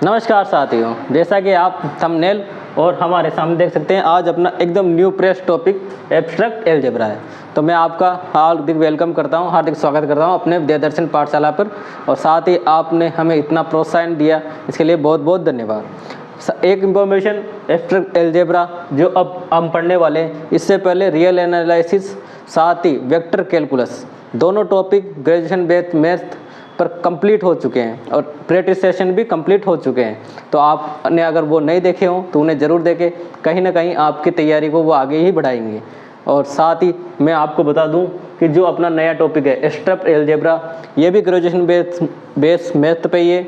नमस्कार साथियों, जैसा कि आप थंबनेल और हमारे सामने देख सकते हैं, आज अपना एकदम new fresh topic abstract algebra है। तो मैं आपका हार्दिक वेलकम करता हूं, हार्दिक स्वागत करता हूं अपने विद्यादर्शन पाठशाला पर। और साथ ही आपने हमें इतना प्रोत्साहन दिया, इसके लिए बहुत बहुत धन्यवाद। एक इन्फॉर्मेशन, एब्स्ट्रैक्ट अलजेब्रा जो अब हम पढ़ने वाले हैं, इससे पहले रियल एनालिसिस साथ ही वेक्टर कैलकुलस दोनों टॉपिक ग्रेजुएशन बेस्ड मैथ पर कंप्लीट हो चुके हैं और प्रैक्टिस सेशन भी कंप्लीट हो चुके हैं। तो आपने अगर वो नहीं देखे हों तो उन्हें ज़रूर देखें, कहीं ना कहीं आपकी तैयारी को वो आगे ही बढ़ाएंगे। और साथ ही मैं आपको बता दूं कि जो अपना नया टॉपिक है एब्स्ट्रैक्ट अलजेब्रा, ये भी ग्रेजुएशन बेस्ड मैथ पे ये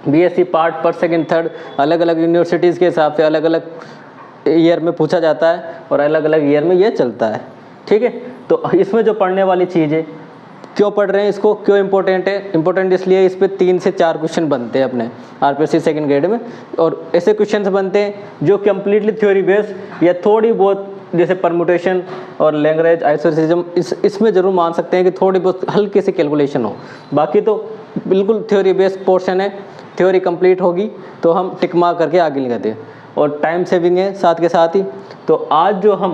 बीएससी पार्ट पर सेकंड थर्ड अलग अलग यूनिवर्सिटीज़ के हिसाब से अलग अलग ईयर में पूछा जाता है और अलग अलग ईयर में ये चलता है। ठीक है, तो इसमें जो पढ़ने वाली चीज़ है, क्यों पढ़ रहे हैं इसको, क्यों इम्पोर्टेंट है? इम्पोर्टेंट इसलिए इस पे 3 से 4 क्वेश्चन बनते हैं अपने आरपीएससी सेकंड ग्रेड में। और ऐसे क्वेश्चन बनते हैं जो कंप्लीटली थ्योरी बेस्ड या थोड़ी बहुत जैसे परम्यूटेशन और लैग्रेंज आइसोसेसिज्म इसमें ज़रूर मान सकते हैं कि थोड़ी बहुत हल्की सी कैलकुलेशन हो। बाकी तो बिल्कुल थ्योरी बेस्ड पोर्शन है, थ्योरी कंप्लीट होगी तो हम टिक मार्क करके आगे निकलते हैं और टाइम सेविंग है साथ के साथ ही। तो आज जो हम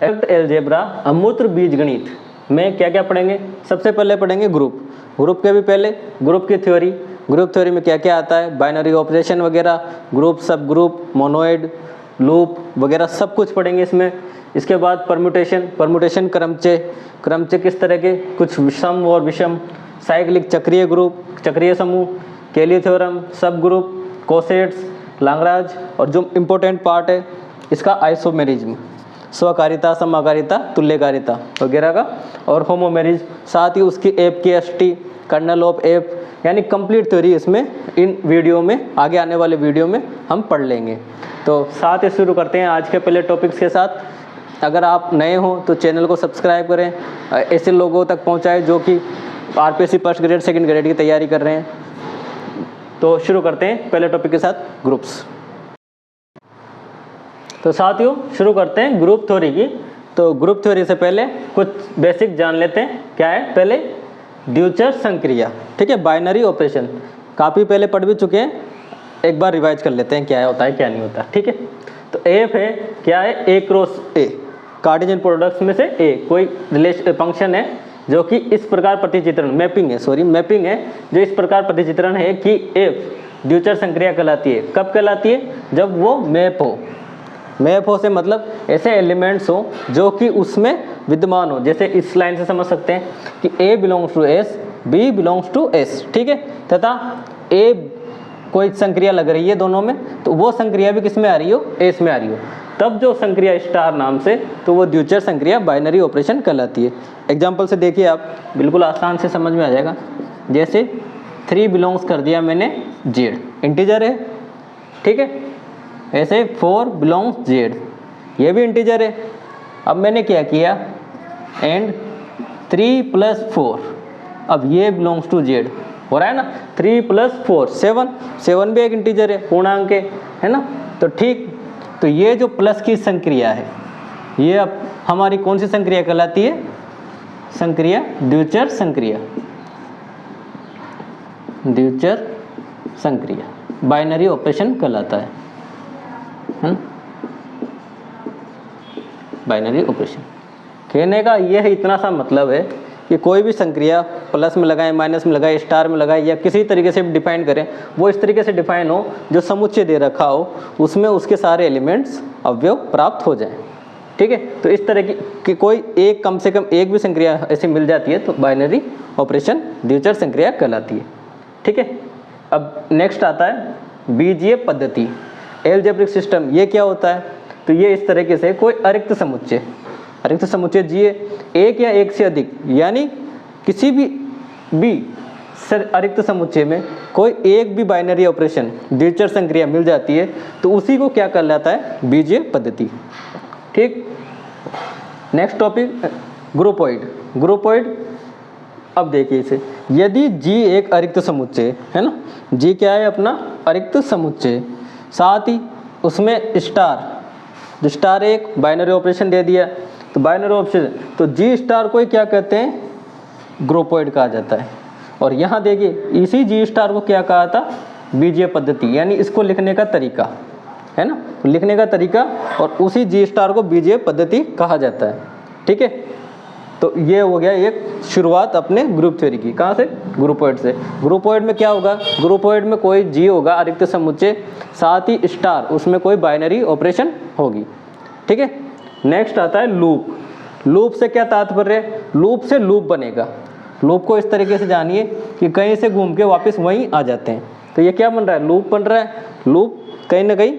एब्स्ट्रैक्ट अलजेब्रा अमूत्र बीजगणित में क्या क्या पढ़ेंगे, सबसे पहले पढ़ेंगे ग्रुप के भी पहले ग्रुप की थ्योरी। ग्रुप थ्योरी में क्या क्या आता है, बाइनरी ऑपरेशन वगैरह, ग्रुप सब ग्रुप, मोनोइड, लूप वगैरह सब कुछ पढ़ेंगे इसमें। इसके बाद परम्यूटेशन क्रमचय किस तरह के, कुछ विषम और विषम, साइक्लिक चक्रीय ग्रुप, चक्रीय समूह, केली थ्योरम, सब ग्रुप, कोसेट्स, लाग्रांज और जो इम्पोर्टेंट पार्ट है इसका आइसोमेरिज्म, स्वकारिता, समाकारिता, तुल्यकारिता वगैरह का, और होमोमेरिज, साथ ही उसकी एफ की एसटी, कर्नल ऑफ एफ, यानी कंप्लीट थ्योरी इसमें इन वीडियो में, आगे आने वाले वीडियो में हम पढ़ लेंगे। तो साथ ही शुरू करते हैं आज के पहले टॉपिक्स के साथ। अगर आप नए हो तो चैनल को सब्सक्राइब करें, ऐसे लोगों तक पहुँचाएँ जो कि RPSC first grade second grade की तैयारी कर रहे हैं। तो शुरू करते हैं पहले टॉपिक के साथ, ग्रुप्स। तो साथियों शुरू करते हैं ग्रुप थ्योरी की। तो ग्रुप थ्योरी से पहले कुछ बेसिक जान लेते हैं। क्या है, पहले द्विचर संक्रिया, ठीक है, बाइनरी ऑपरेशन काफ़ी पहले पढ़ भी चुके हैं, एक बार रिवाइज कर लेते हैं क्या होता है क्या नहीं होता। ठीक है, तो एफ है, क्या है, ए क्रॉस ए, कार्टेशियन प्रोडक्ट्स में से ए कोई रिलेशन फंक्शन है जो कि इस प्रकार प्रतिचित्रण मैपिंग है जो इस प्रकार प्रतिचित्रण है कि एफ द्विचर संक्रिया कहलाती है। कब कहलाती है, जब वो मैप हो से मतलब ऐसे एलिमेंट्स हो जो कि उसमें विद्यमान हो। जैसे इस लाइन से समझ सकते हैं कि A belongs to S, B belongs to S, ठीक है, तथा A कोई संक्रिया लग रही है दोनों में, तो वो संक्रिया भी किस में आ रही हो, S में आ रही हो, तब जो संक्रिया स्टार नाम से, तो वो द्विचर संक्रिया बाइनरी ऑपरेशन कहलाती है। एग्जाम्पल से देखिए आप, बिल्कुल आसान से समझ में आ जाएगा। जैसे 3 बिलोंग्स कर दिया मैंने Z, इंटीजर है, ठीक है, ऐसे 4 बिलोंग्स Z, ये भी इंटीजर है। अब मैंने क्या किया, एंड 3 + 4, अब ये बिलोंग्स टू Z हो रहा है ना, 3 + 4 7 भी एक इंटीजर है, पूर्णांक है ना। तो ठीक, तो ये जो प्लस की संक्रिया है, ये अब हमारी कौन सी संक्रिया कहलाती है, संक्रिया द्विचर संक्रिया बाइनरी ऑपरेशन कहलाता है बाइनरी ऑपरेशन। कहने का यह इतना सा मतलब है कि कोई भी संक्रिया प्लस में लगाएं, माइनस में लगाएं, स्टार में लगाएं या किसी तरीके से डिफाइन करें, वो इस तरीके से डिफाइन हो जो समुच्चय दे रखा हो, उसमें उसके सारे एलिमेंट्स अवयव प्राप्त हो जाएं। ठीक है, तो इस तरह की कोई एक, कम से कम एक भी संक्रिया ऐसी मिल जाती है तो बाइनरी ऑपरेशन द्विचर संक्रिया कहलाती है। ठीक है, अब नेक्स्ट आता है बीजीय पद्धति, एलजेब्रिक सिस्टम। ये क्या होता है, तो ये इस तरीके से कोई अरिक्त समुच्चय जी, एक या एक से अधिक, यानी किसी भी अरिक्त समुच्चय में कोई एक भी बाइनरी ऑपरेशन द्विचर संक्रिया मिल जाती है तो उसी को क्या कहलाता है, बीजीय पद्धति। ठीक, नेक्स्ट टॉपिक ग्रुपोइड। अब देखिए इसे, यदि G एक अरिक्त समुच्चय है ना, G क्या है, अपना अरिक्त समुच्चय, साथ ही उसमें स्टार एक बाइनरी ऑपरेशन दे दिया, तो बाइनरी ऑपरेशन, तो G स्टार को क्या कहते हैं, ग्रुपोइड कहा जाता है। और यहाँ देखिए इसी G स्टार को क्या कहा था, बीजीय पद्धति, यानी इसको लिखने का तरीका है ना, लिखने का तरीका, और उसी जी स्टार को बीजीय पद्धति कहा जाता है। ठीक है, तो ये हो गया एक शुरुआत अपने ग्रुप थ्योरी की। कहाँ से? ग्रुपोइड से। ग्रुपोइड में क्या होगा? ग्रुपोइड में कोई जी होगा अरिक्त समुच्चय, साथ ही स्टार, उसमें कोई बाइनरी ऑपरेशन होगी। ठीक है, नेक्स्ट आता है लूप। लूप से क्या तात्पर्य है? लूप से लूप बनेगा। लूप को इस तरीके से जानिए कि कहीं से घूम के वापस वहीं आ जाते हैं। तो ये क्या बन रहा है? लूप बन रहा है। लूप कहीं ना कहीं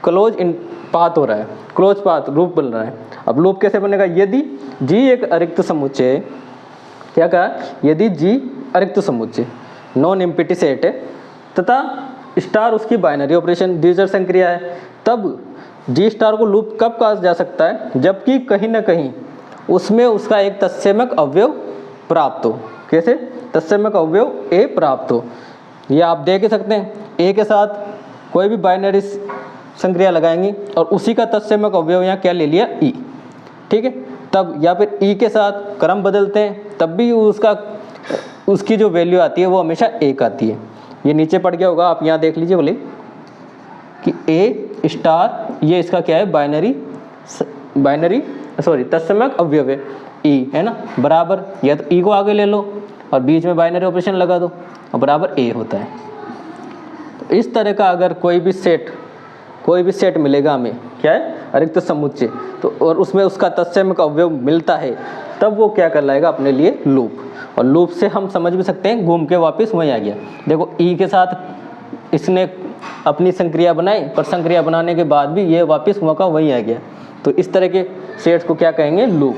क्लोज इन पाथ हो रहा है, क्लोज पाथ लूप बन रहा है। अब लूप कैसे बनेगा? यदि जी एक अरिक्त समुच्चय, क्या कहा? यदि जी अरिक्त समुच्चय नॉन एम्प्टी सेट है तथा स्टार उसकी बाइनरी ऑपरेशन द्विचर संक्रिया है, तब जी स्टार को लूप कब कहा जा सकता है? जबकि कहीं ना कहीं उसमें उसका एक तत्समक अवयव प्राप्त हो। कैसे? तत्समक अवयव ए प्राप्त हो। ये आप देख ही सकते हैं, ए के साथ कोई भी बाइनरी संक्रिया लगाएंगे और उसी का तत्समक अवयव यहाँ क्या ले लिया? ई। ठीक है, तब या फिर ई के साथ क्रम बदलते हैं तब भी उसकी जो वैल्यू आती है वो हमेशा एक आती है। ये नीचे पड़ गया होगा, आप यहाँ देख लीजिए बोले कि ए स्टार, ये इसका क्या है? तत्समक अवयव है ई, है ना, बराबर, या तो ई को आगे ले लो और बीच में बाइनरी ऑपरेशन लगा दो और बराबर ए होता है। तो इस तरह का अगर कोई भी सेट मिलेगा हमें, क्या है? अरिक्त समुच्चय, तो और उसमें उसका तत्समक अवयव मिलता है, तब वो क्या कहलाएगा अपने लिए? लूप। और लूप से हम समझ भी सकते हैं घूम के वापस वहीं आ गया। देखो ई के साथ इसने अपनी संक्रिया बनाई, पर संक्रिया बनाने के बाद भी ये वापस मौका वहीं आ गया। तो इस तरह के सेट्स को क्या कहेंगे? लूप,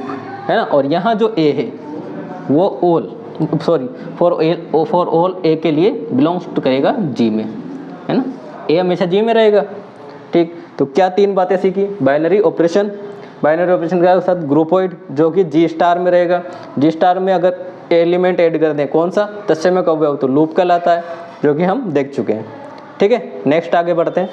है ना। और यहाँ जो ए है वो फॉर ऑल ए के लिए बिलोंग्स टू करेगा जी में, है ना। ए हमेशा जी में रहेगा। ठीक, तो क्या तीन बातें सीखी? बाइनरी ऑपरेशन के साथ ग्रुपोइड जो कि जी स्टार में रहेगा। जी स्टार में अगर एलिमेंट ऐड कर दें, कौन सा? तत्समक अवयव, तो लूप कहलाता है, जो कि हम देख चुके हैं। ठीक है, नेक्स्ट आगे बढ़ते हैं।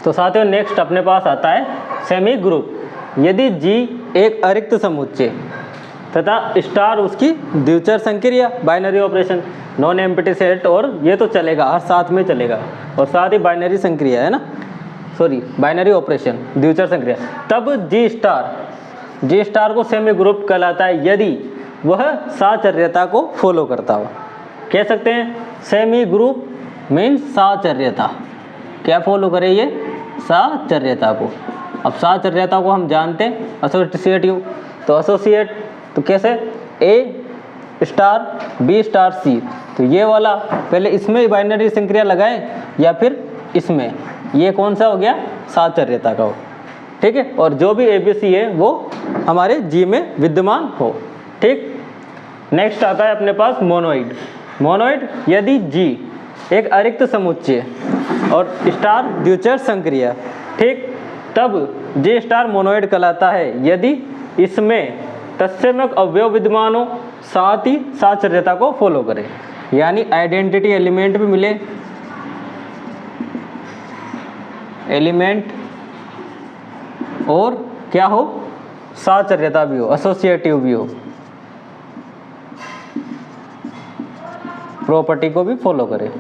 तो साथियों नेक्स्ट अपने पास आता है सेमी ग्रुप। यदि जी एक अरिक्त समुच्चय तथा स्टार उसकी द्विचर संक्रिया, binary operation, non empty set, और ये तो चलेगा, हर साथ में चलेगा, और साथ ही बाइनरी संक्रिया, है ना, बाइनरी ऑपरेशन, द्विचर संक्रिया, तब जी स्टार को सेमी ग्रुप कहलाता है यदि वह साचर्यता को फॉलो करता हो। कह सकते हैं सेमी ग्रुप मीन्स साचर्यता। क्या फॉलो करे? ये साचर्यता को। अब साचर्यता को हम जानते हैं एसोसिएटिव, तो एसोसिएट तो कैसे? ए स्टार बी स्टार सी, तो ये वाला पहले इसमें बाइनरी संक्रिया लगाएं या फिर इसमें, ये कौन सा हो गया? साचर्यता का हो। ठीक है, और जो भी ABC है वो हमारे जी में विद्यमान हो। ठीक, नेक्स्ट आता है अपने पास मोनोइड। यदि जी एक अरिक्त समुच्चय और स्टार द्विचर संक्रिया, ठीक, तब जी स्टार मोनोइड कहलाता है यदि इसमें तत्समक अवयव विद्यमान हो, साथ ही साचर्यता को फॉलो करे, यानी आइडेंटिटी एलिमेंट भी मिले, एलिमेंट, और क्या हो? साचर्यता भी हो, एसोसिएटिव भी हो, प्रॉपर्टी को भी फॉलो करे।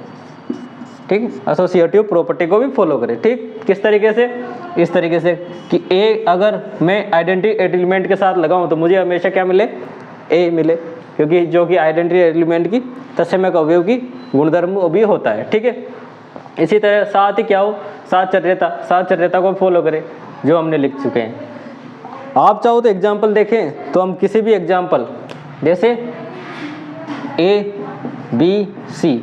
ठीक, एसोसिएटिव प्रॉपर्टी को भी फॉलो करे। ठीक, किस तरीके से? इस तरीके से कि ए अगर मैं आइडेंटिटी एलिमेंट के साथ लगाऊं तो मुझे हमेशा क्या मिले? ए मिले, क्योंकि जो कि आइडेंटिटी एलिमेंट की तत्समक अवयव की गुणधर्म भी होता है। ठीक है, इसी तरह साथ ही क्या हो? साचर्यता को फॉलो करे, जो हमने लिख चुके हैं। आप चाहो तो एग्जाम्पल देखें, तो हम किसी भी एग्जाम्पल, जैसे ABC,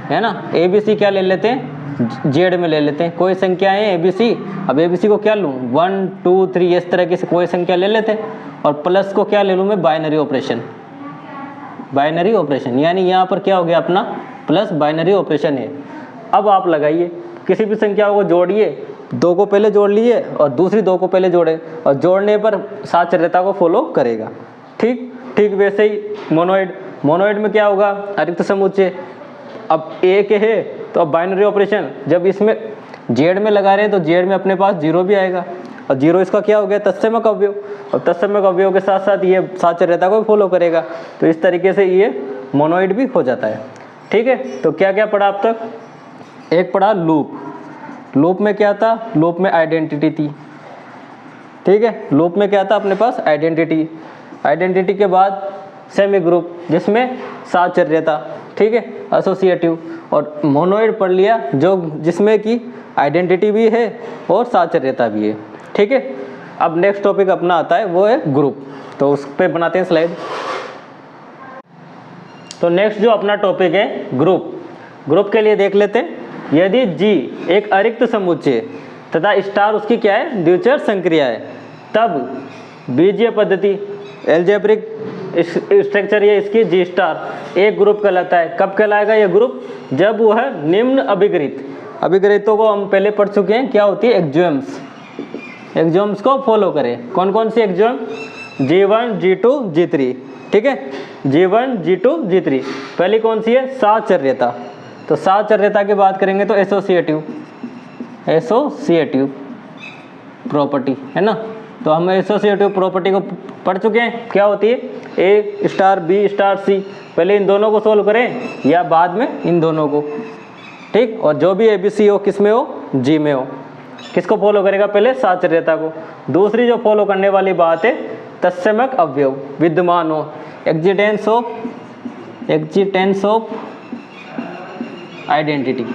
है ना, ABC क्या ले लेते हैं? जेड में ले लेते हैं। कोई संख्या है ABC, अब ABC को क्या लूँ? 1 2 3 इस तरह की कोई संख्या ले लेते हैं, और प्लस को क्या ले लूँ मैं? बाइनरी ऑपरेशन, यानी यहाँ पर क्या हो गया अपना? प्लस बाइनरी ऑपरेशन है। अब आप लगाइए, किसी भी संख्या को जोड़िए, 2 को पहले जोड़ लिए और दूसरी 2 को पहले जोड़े, और जोड़ने पर साचर्यता को फॉलो करेगा। ठीक वैसे ही मोनोइड में क्या होगा? अरिक्त समुच्चय। अब ए के है तो अब बाइनरी ऑपरेशन, जब इसमें जेड में लगा रहे हैं तो जेड में अपने पास 0 भी आएगा, और 0 इसका क्या हो गया? तत्समक अवयव, और तत्समक अवयव के साथ साथ ये साचर्यता को फॉलो करेगा। तो इस तरीके से ये मोनोइड भी हो जाता है। ठीक है। तो क्या क्या पढ़ा अब तक? एक पढ़ा लूप। लूप में क्या था? लूप में आइडेंटिटी थी, ठीक है। लूप में क्या था अपने पास? आइडेंटिटी। आइडेंटिटी के बाद सेमी ग्रुप जिसमें साहचर्य था, ठीक है, एसोसिएटिव। और मोनोइड पढ़ लिया जो जिसमें कि आइडेंटिटी भी है और साहचर्यता भी है, ठीक है। अब नेक्स्ट टॉपिक अपना आता है वो है ग्रुप। तो उस पर बनाते हैं स्लाइड। तो नेक्स्ट जो अपना टॉपिक है ग्रुप। ग्रुप के लिए देख लेते हैं, यदि G एक अरिक्त समुच्चय तथा स्टार उसकी क्या है? द्विचर संक्रिया है, तब बीजीय पद्धति एल्जेब्रिक स्ट्रक्चर ये इसकी G स्टार एक ग्रुप कहलाता है। कब कहलाएगा ये ग्रुप? जब वह निम्न अभिगृहित, अभिगृहितों को हम पहले पढ़ चुके हैं, क्या होती है? एक्सोम्स। एक्सोम्स को फॉलो करें। कौन कौन सी एक्सोम? G1, G2, G3, ठीक है। G1, G2, G3। पहली कौन सी है? साहचर्यता। तो साहचर्यता की बात करेंगे तो एसोसिएटिव, एसोसिएटिव प्रॉपर्टी है ना। तो हम एसोसिएटिव प्रॉपर्टी को पढ़ चुके हैं, क्या होती है? ए स्टार बी स्टार सी। पहले इन दोनों को सोल्व करें या बाद में इन दोनों को, ठीक। और जो भी ABC हो किस में हो? G में हो। किसको फॉलो करेगा? पहले साहचर्यता को। दूसरी जो फॉलो करने वाली बात है तत्समक अवयव विद्यमान हो, existence of identity,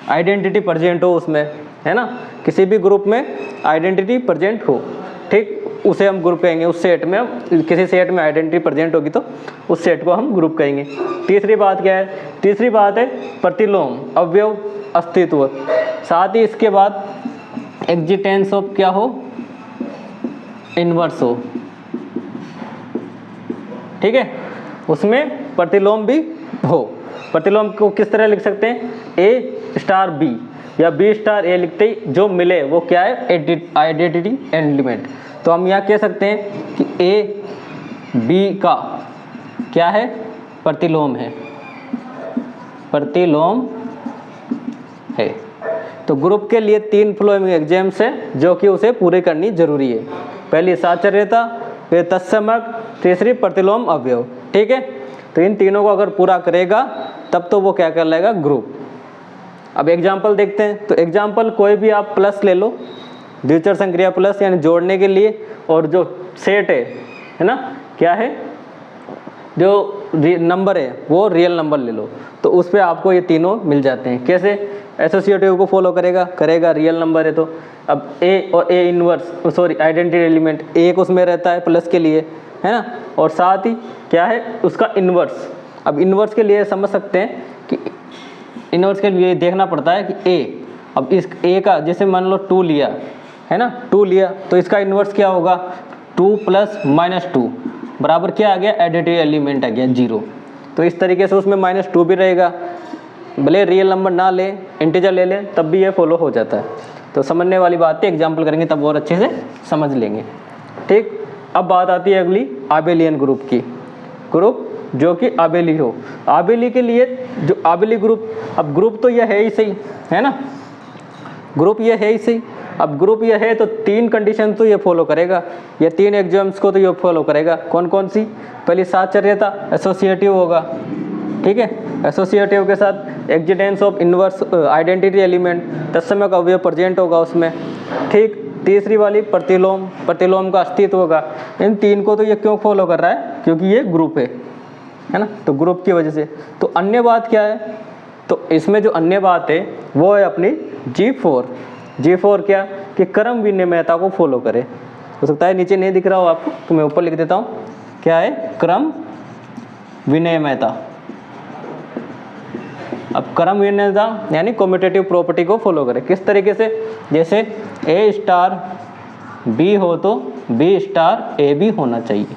identity present हो उसमें, है ना। किसी भी ग्रुप में आइडेंटिटी प्रेजेंट हो, ठीक, उसे हम ग्रुप कहेंगे। उस सेट में, किसी सेट में आइडेंटिटी प्रेजेंट होगी तो उस सेट को हम ग्रुप कहेंगे। तीसरी बात क्या है? तीसरी बात है प्रतिलोम अवयव अस्तित्व। साथ ही इसके बाद एग्जिस्टेंस ऑफ क्या हो? इनवर्स हो, ठीक है, उसमें प्रतिलोम भी हो। प्रतिलोम को किस तरह लिख सकते हैं? A स्टार B या B स्टार A लिखते ही जो मिले वो क्या है? Identity element. तो हम यहाँ कह सकते हैं कि A B का क्या है? प्रतिलोम है, प्रतिलोम है। तो ग्रुप के लिए 3 फ्लोइंग एग्जाम्स है जो कि उसे पूरे करनी जरूरी है। पहली साहचर्यता, फिर तत्समक, तीसरी प्रतिलोम अवयव, ठीक है। तो इन तीनों को अगर पूरा करेगा तब तो वो क्या कर लेगा? ग्रुप। अब एग्जाम्पल देखते हैं। तो एग्जाम्पल कोई भी आप प्लस ले लो, द्विचर संक्रिया प्लस यानी जोड़ने के लिए, और जो सेट है ना, क्या है? जो नंबर है वो रियल नंबर ले लो, तो उस पर आपको ये तीनों मिल जाते हैं। कैसे? एसोसिएटिव को फॉलो करेगा रियल नंबर है तो। अब ए और A inverse sorry identity element एक उसमें रहता है प्लस के लिए, है ना। और साथ ही क्या है? उसका इन्वर्स। अब इन्वर्स के लिए समझ सकते हैं कि इन्वर्स के लिए देखना पड़ता है कि ए, अब इस ए का जैसे मान लो 2 लिया है ना, 2 लिया तो इसका इन्वर्स क्या होगा? 2 + -2 बराबर क्या आ गया? आइडेंटिटी एलिमेंट आ गया 0। तो इस तरीके से उसमें -2 भी रहेगा, भले रियल नंबर ना ले, इंटीजर ले लें तब भी ये फॉलो हो जाता है। तो समझने वाली बात है, एग्जाम्पल करेंगे तब और अच्छे से समझ लेंगे, ठीक। अब बात आती है अगली आबेलियन ग्रुप की। ग्रुप जो कि आबेली हो। आबेली के लिए जो आबेली ग्रुप, अब ग्रुप तो यह है ही सही, है ना, ग्रुप ये है ही सही। अब ग्रुप ये है तो 3 कंडीशन तो ये फॉलो करेगा, ये 3 एग्जाम्स को तो ये फॉलो करेगा। कौन कौन सी? पहली साहचर्यता, एसोसिएटिव होगा, ठीक है। एसोसिएटिव के साथ existence of inverse identity element, तत्समक अवयव प्रेजेंट होगा उसमें, ठीक। तीसरी वाली प्रतिलोम, प्रतिलोम का अस्तित्व होगा। इन 3 को तो ये क्यों फॉलो कर रहा है? क्योंकि ये ग्रुप है ना, तो ग्रुप की वजह से। तो अन्य बात क्या है? तो इसमें जो अन्य बात है वो है अपनी G4। G4 क्या? कि क्रम विनिमयता को फॉलो करे। हो सकता है नीचे नहीं दिख रहा हो आपको तो मैं ऊपर लिख देता हूँ। क्या है? क्रम विनिमयता। अब क्रम विनिमयता यानी कम्यूटेटिव प्रॉपर्टी को फॉलो करे। किस तरीके से? जैसे A स्टार B हो तो B स्टार A भी होना चाहिए।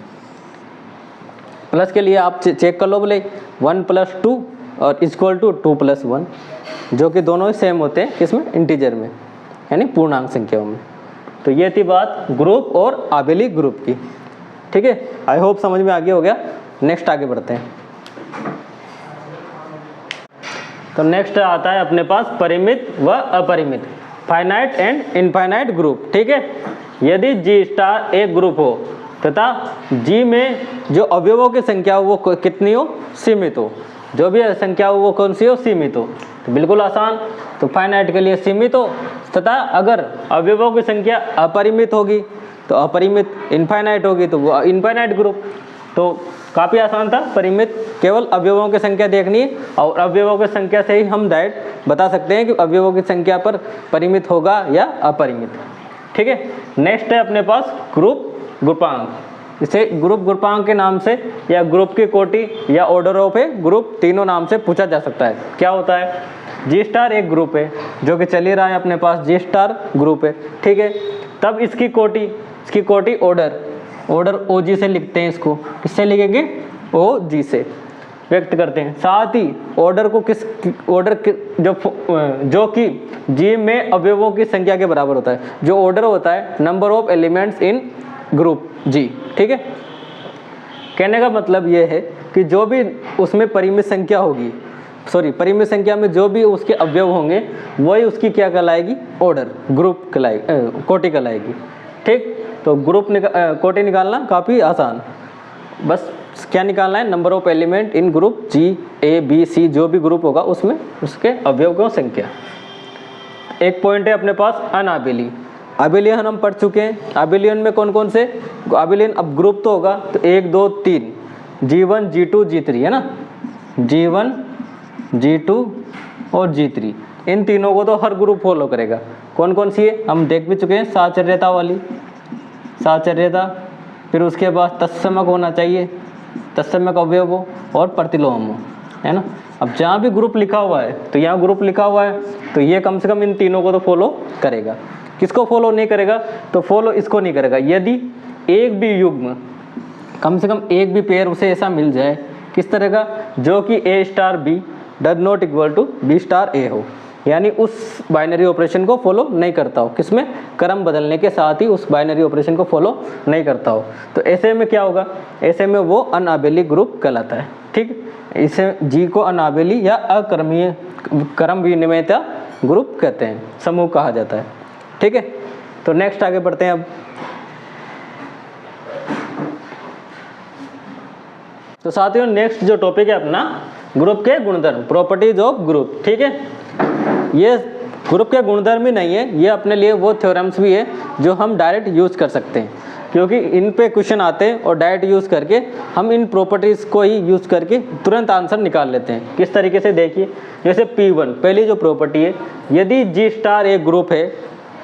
प्लस के लिए आप चेक कर लो, बोले 1 + 2 और = 2 + 1, जो कि दोनों ही सेम होते हैं किसमें? इंटीजर में, यानी पूर्णांक संख्याओं में। तो ये थी बात ग्रुप और आबेली ग्रुप की, ठीक है। आई होप समझ में आगे हो गया। नेक्स्ट आगे बढ़ते हैं। तो नेक्स्ट आता है अपने पास परिमित व अपरिमित, फाइनाइट एंड इनफाइनाइट ग्रुप, ठीक है। यदि G स्टार एक ग्रुप हो तथा जी में जो अवयवों की संख्या हो वो कितनी हो, सीमित हो। जो भी संख्या हो वो कौन सी हो, सीमित हो। तो बिल्कुल आसान, तो फाइनाइट के लिए सीमित हो, तथा अगर अवयवों की संख्या अपरिमित होगी तो अपरिमित, इनफाइनाइट होगी तो वो इनफाइनाइट ग्रुप। तो काफ़ी आसान था, परिमित केवल अवयवों की संख्या देखनी है और अवयवों की संख्या से ही हम डायरेक्ट बता सकते हैं कि अवयवों की संख्या पर परिमित होगा या अपरिमित। ठीक है, नेक्स्ट है अपने पास ग्रुपांक। इसे ग्रुपांक के नाम से या ग्रुप की कोटि या ऑर्डर ऑफ ए ग्रुप, तीनों नाम से पूछा जा सकता है। क्या होता है, जी स्टार एक ग्रुप है जो कि चल ही रहा है अपने पास, जी स्टार ग्रुप है। ठीक है, तब इसकी कोटि ऑर्डर ओ जी से लिखते हैं, इसको किससे लिखेंगे, ओ जी से व्यक्त करते हैं। साथ ही ऑर्डर को जो कि जी में अवयवों की संख्या के बराबर होता है। जो ऑर्डर होता है number of elements in group G. ठीक है, कहने का मतलब ये है कि जो भी उसमें परिमित संख्या होगी, परिमित संख्या में जो भी उसके अवयव होंगे वही उसकी क्या कहलाएगी, ऑर्डर, ग्रुप कहलाएगी, कोटि कहलाएगी। ठीक, तो कोटि निकालना काफ़ी आसान, बस क्या निकालना है, number of element in group G, A B C, जो भी ग्रुप होगा उसमें उसके अवयवों की संख्या। एक पॉइंट है अपने पास अनआबेली। अबेलियन हम पढ़ चुके हैं। अबेलियन में कौन कौन से अबेलियन, अब ग्रुप तो होगा तो 1 2 3, G1 G2 G3 है ना, G1 G2 और G3, इन तीनों को तो हर ग्रुप फॉलो करेगा। कौन कौन सी है हम देख भी चुके हैं, साचर्यता वाली, साचर्यता, फिर उसके बाद तत्समक होना चाहिए, तत्समक अवयव हो, और प्रतिलोम हो, है ना। अब जहाँ भी ग्रुप लिखा हुआ है तो यहाँ ग्रुप लिखा हुआ है तो ये कम से कम इन तीनों को तो फॉलो करेगा। किसको फॉलो नहीं करेगा, तो फॉलो इसको नहीं करेगा यदि एक भी युग्म, कम से कम एक भी पेयर उसे ऐसा मिल जाए, किस तरह का, जो कि A star B does not equal to B star A हो, यानी उस बाइनरी ऑपरेशन को फॉलो नहीं करता हो, किसमें, क्रम बदलने के साथ ही उस बाइनरी ऑपरेशन को फॉलो नहीं करता हो, तो ऐसे में क्या होगा, ऐसे में वो अनआबेली ग्रुप कहलाता है। ठीक, इसे जी को अनआबेली या अक्रमीय क्रम विनिमयता ग्रुप कहते हैं, समूह कहा जाता है। ठीक है, तो नेक्स्ट आगे बढ़ते हैं। अब तो साथियों नेक्स्ट जो टॉपिक है अपना, ग्रुप के गुणधर्म, प्रॉपर्टीज ऑफ ग्रुप। ठीक है, ये ग्रुप के गुणधर्म ही नहीं है, ये अपने लिए वो थ्योरम्स भी है जो हम डायरेक्ट यूज कर सकते हैं, क्योंकि इन पे क्वेश्चन आते हैं और डायरेक्ट यूज करके हम इन प्रॉपर्टीज़ को ही यूज करके तुरंत आंसर निकाल लेते हैं। किस तरीके से, देखिए, जैसे P1 पहली जो प्रॉपर्टी है, यदि G स्टार एक ग्रुप है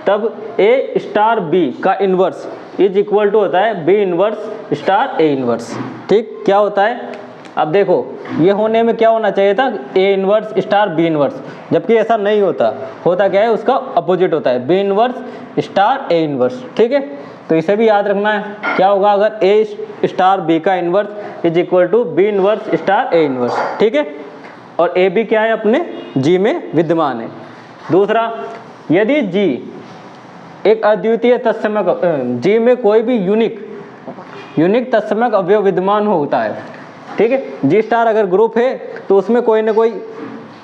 तब A स्टार B का इन्वर्स इज इक्वल टू होता है B inverse star A inverse. ठीक, क्या होता है, अब देखो ये होने में क्या होना चाहिए था, A inverse star B inverse, जबकि ऐसा नहीं होता। होता क्या है, उसका अपोजिट होता है, B inverse star A inverse. ठीक है, तो इसे भी याद रखना है। क्या होगा, अगर A स्टार B का inverse is equal to B inverse star A inverse. ठीक है, और A B क्या है, अपने G में विद्यमान है। दूसरा, यदि G एक अद्वितीय तत्समक, G में कोई भी यूनिक तत्समक अवयव विद्यमान होता है। ठीक है, G स्टार अगर ग्रुप है तो उसमें कोई ना कोई